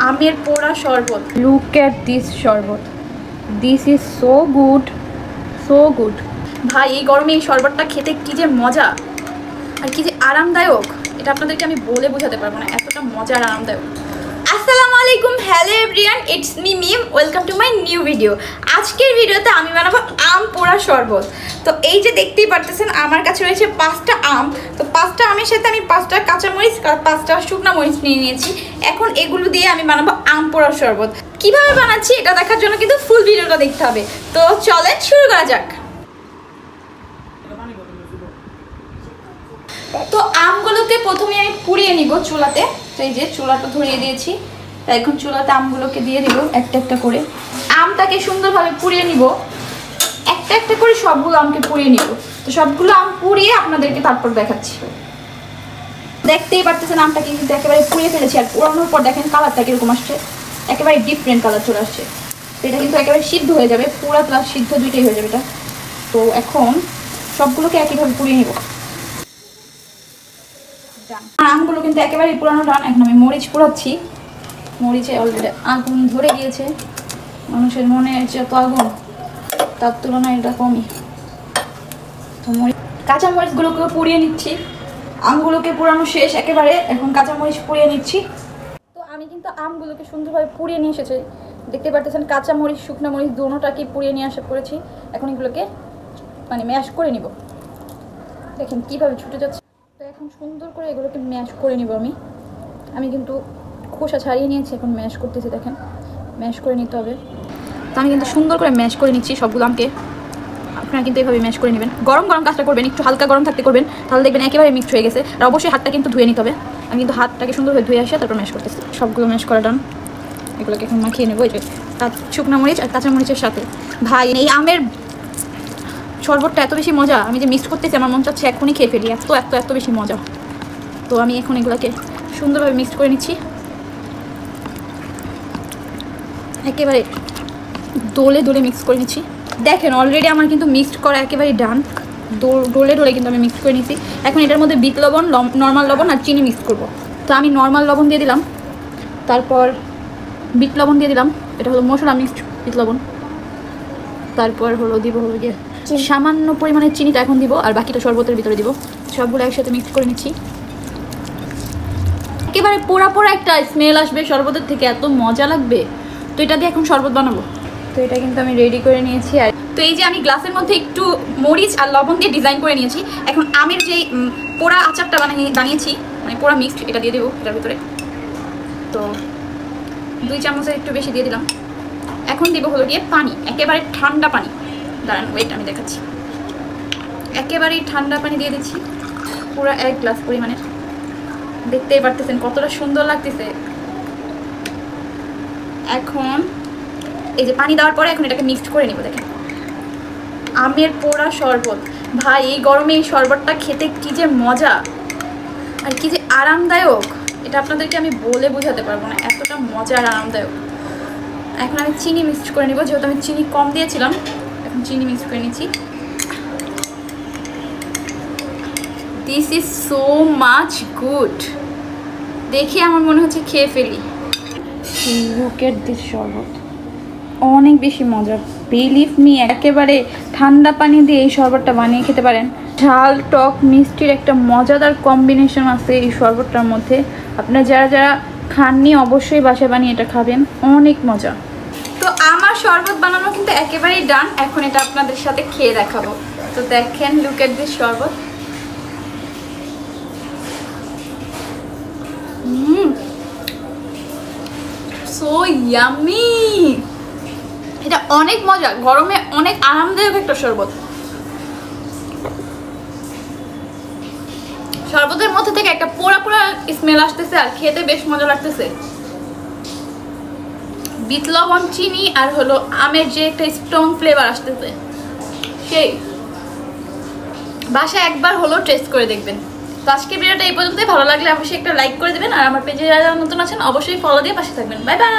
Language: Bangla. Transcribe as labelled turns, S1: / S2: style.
S1: আমের পোড়া শরবত। লুক এট দিস শরবত, this is so good, so good. ভাই এই গরমে এই শরবতটা খেতে কি যে মজা আর কি যে আরামদায়ক, এটা আপনাদেরকে আমি বলে বোঝাতে পারবো না, এতটা মজা আর আরামদায়ক। আসসালামু আলাইকুম, hello everyone, it's me Mim, welcome to my new video. আজকের ভিডিওতে আমি বানাবো আম পোড়া শরবত। তো এই যে দেখতেই পারতেছেন আমার কাছে রয়েছে 5টা আম। তো 5টা আমের সাথে আমি 5টা কাঁচামরিচ, 5টা শুকনো মরিচ নিয়ে নিয়েছি। এখন এগুলো দিয়ে আমি বানাবো আম পোড়া শরবত। কিভাবে বানাচ্ছি এটা দেখার জন্য কিন্তু ফুল ভিডিওটা দেখতে হবে। তো চলেন শুরু করা যাক। তো আমগুলোকে প্রথমে আমি পুড়িয়ে নিব চুলাতে। তো এই যে চুলাটা ধরিয়ে দিয়েছি, তাই এখন চুলাতে আমগুলোকে দিয়ে দিব একটা একটা করে। আমটাকে সুন্দরভাবে পুড়িয়ে নিব, একটা একটা করে সবগুলো আমকে পুড়িয়ে নিব। তো সবগুলো আম পুড়িয়ে আপনাদেরকে তারপর দেখাচ্ছি। দেখতেই পারতেছেন আমটাকে কিন্তু একেবারে পুড়িয়ে ফেলেছি, আর পোড়ানোর পর দেখেন কালারটা কিরকম আসছে, একেবারে ডিফারেন্ট কালার চলে আসছে। তো এটা কিন্তু একেবারে সিদ্ধ হয়ে যাবে, পুরা প্লাস সিদ্ধ দুইটাই হয়ে যাবে এটা। তো এখন সবগুলোকে একইভাবে পুড়িয়ে নিব। আমগুলো কিন্তু একেবারে পুরানো ডান। এখন আমি মরিচ পোড়াচ্ছি। মরিচে অলরেডি আগুন ধরে গিয়েছে, মানুষের মনে যত আগুন তার তুলনায় এটা কমই। তো কাঁচা মরিচগুলোকে পুড়িয়ে নিচ্ছি। আমগুলোকে পুরানো শেষ একেবারে, এখন কাঁচা মরিচ পুড়িয়ে নিচ্ছি। তো আমি কিন্তু আমগুলোকে সুন্দরভাবে পুড়িয়ে নিয়ে এসেছি, দেখতে পারতেছেন কাঁচা মরিচ শুকনো মরিচ দুটোটাকে পুড়িয়ে নিয়ে আসা করেছি। এখন এগুলোকে ম্যাশ করে নিব। দেখেন কীভাবে ছুটে যাচ্ছে। তো এখন সুন্দর করে এগুলোকে ম্যাশ করে নিব। আমি কিন্তু খোসা ছাড়িয়ে নিয়েছি, এখন ম্যাশ করতেছি। দেখেন ম্যাশ করে নিতে হবে। তো আমি কিন্তু সুন্দর করে ম্যাশ করে নিচ্ছি সবগুলো আমকে। আপনারা কিন্তু এইভাবে ম্যাশ করে নেবেন। গরম গরম কাজটা করবেন, একটু হালকা গরম থাকতে করবেন, তাহলে দেখবেন একেবারে মিক্স হয়ে গেছে। আর অবশ্যই হাতটা কিন্তু ধুয়ে নিতে হবে। আমি কিন্তু হাতটাকে সুন্দরভাবে ধুয়ে আসে তারপর ম্যাশ করতেছি। সবগুলো ম্যাশ করা ডান। এগুলোকে এখন মাখিয়ে নেবো এই যে শুকনো মরিচ আর কাঁচা মরিচের সাথে। ভাই এই আমের শরবতটা এত বেশি মজা, আমি যে মিক্স করতেছি আমার মন চাচ্ছে এখনই খেয়ে ফেলি, এত এত এত বেশি মজা। তো আমি এখন এগুলোকে সুন্দরভাবে মিক্স করে নিচ্ছি, একেবারে দোলে দোলে মিক্স করে নিচ্ছি। দেখেন অলরেডি আমার কিন্তু মিক্সড করা একেবারে ডান। ডোলে ডোলে কিন্তু আমি মিক্স করে নিচ্ছি। এখন এটার মধ্যে বিট লবণ, নর্মাল লবণ আর চিনি মিক্স করব। তো আমি নর্মাল লবণ দিয়ে দিলাম, তারপর বিট লবণ দিয়ে দিলাম, এটা হলো মশলা মিক্সড বিট লবণ। তারপর দিব গিয়ে সামান্য পরিমাণে চিনিটা এখন দিব, আর বাকিটা শরবতের ভিতরে দিব। সবগুলো একসাথে মিক্স করে নিচ্ছি। একেবারে পোড়া পোড়া একটা স্মেল আসবে শরবতের থেকে, এত মজা লাগবে। তো এটা দিয়ে এখন শরবত বানাবো। তো এটা কিন্তু আমি রেডি করে নিয়েছি। আর তো এই যে আমি গ্লাসের মধ্যে একটু মরিচ আর লবণ দিয়ে ডিজাইন করে নিয়েছি। এখন আমের যে পোড়া আচারটা বানিয়েছি, পোড়া মিক্সড, এটা দিয়ে দেবো এটার ভিতরে। তো 2 চামচের একটু বেশি দিয়ে দিলাম। এখন দিব হলো গিয়ে পানি, একেবারে ঠান্ডা পানি। দাঁড়ান ওয়েট, আমি দেখাচ্ছি। একেবারেই ঠান্ডা পানি দিয়ে দিচ্ছি, পুরো 1 গ্লাস পরিমাণের। দেখতেই পারতেছেন কতটা সুন্দর লাগতেছে। এখন এই যে পানি দেওয়ার পরে এখন এটাকে মিক্সড করে নিব। দেখেন আমের পোড়া শরবত। ভাই এই গরমে এই শরবতটা খেতে কি যে মজা আর কি যে আরামদায়ক, এটা আপনাদেরকে আমি বলে বোঝাতে পারবো না, এতটা মজা আর আরামদায়ক। এখন আমি চিনি মিক্সড করে নিব, যেহেতু আমি চিনি কম দিয়েছিলাম। এখন চিনি মিক্স করে নিচ্ছি। This is so much good, দেখে আমার মনে হচ্ছে খেয়ে ফেলি। লুক এট দিস শরবত, অনেক বেশি মজা। বিলিভ মি, একেবারে ঠান্ডা পানি দিয়ে এই শরবতটা বানিয়ে খেতে পারেন। ঝাল টক মিষ্টির একটা মজাদার কম্বিনেশন আছে এই শরবতটার মধ্যে। আপনারা যারা যারা খাননি অবশ্যই বাসায় বানিয়ে এটা খাবেন, অনেক মজা। তো আমার শরবত বানানো কিন্তু একেবারেই ডান। এখন এটা আপনাদের সাথে খেয়ে দেখাবো। তো দেখেন লুক এট দিস শরবত। সো ইয়ামি, এটা অনেক মজা, গরমে অনেক আরামদায়ক একটা শরবত। শরবতের মধ্যে থেকে একটা পোড়া পোড়া স্মেল আসতেছে, আর খেতে বেশ মজা লাগতেছে। বিট লবণ, চিনি আর হলো আমের যে একটা স্ট্রং ফ্লেভার আসতেছে, সেই বাসায় একবার হলো টেস্ট করে দেখবেন। তো আজকের ভিডিওটা এই পর্যন্তই। ভালো লাগলে অবশ্যই একটা লাইক করে দেবেন, আর আমার পেজে যারা নতুন আছেন অবশ্যই ফলো দিয়ে পাশে থাকবেন। Bye bye.